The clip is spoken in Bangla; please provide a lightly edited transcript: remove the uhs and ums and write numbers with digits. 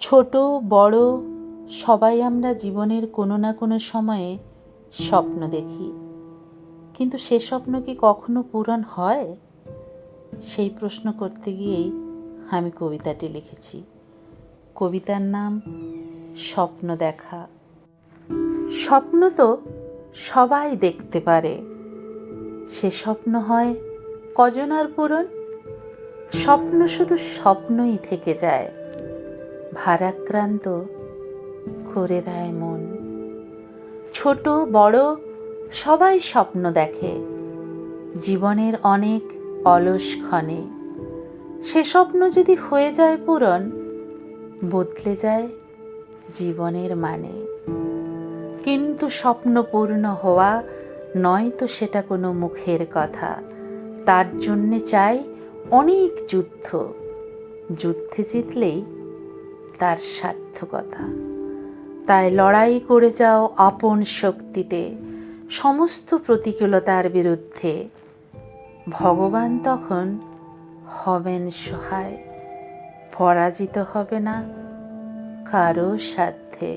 ছোট বড় সবাই আমরা জীবনের কোনো না কোনো সময়ে স্বপ্ন দেখি, কিন্তু সে স্বপ্ন কি কখনো পূরণ হয়? সেই প্রশ্ন করতে গিয়েই আমি কবিতাটি লিখেছি। কবিতার নাম স্বপ্ন দেখা। স্বপ্ন তো সবাই দেখতে পারে, সে স্বপ্ন হয় কজনার পূরণ? স্বপ্ন শুধু স্বপ্নই থেকে যায়, ভারাক্রান্ত করে দেয় মন। ছোট বড় সবাই স্বপ্ন দেখে জীবনের অনেক অলস ক্ষণে। সে স্বপ্ন যদি হয়ে যায় পূরণ, বদলে যায় জীবনের মানে। কিন্তু স্বপ্ন পূর্ণ হওয়া নয় তো সেটা কোনো মুখের কথা, তার জন্যে চাই অনেক যুদ্ধ। যুদ্ধে জিতলেই তার সার্থকতা। তাই লড়াই করে যাও আপন শক্তিতে, সমস্ত প্রতিকূলতার বিরুদ্ধে। ভগবান তখন হবেন সহায়, পরাজিত হবে না কারো সাধ্যে।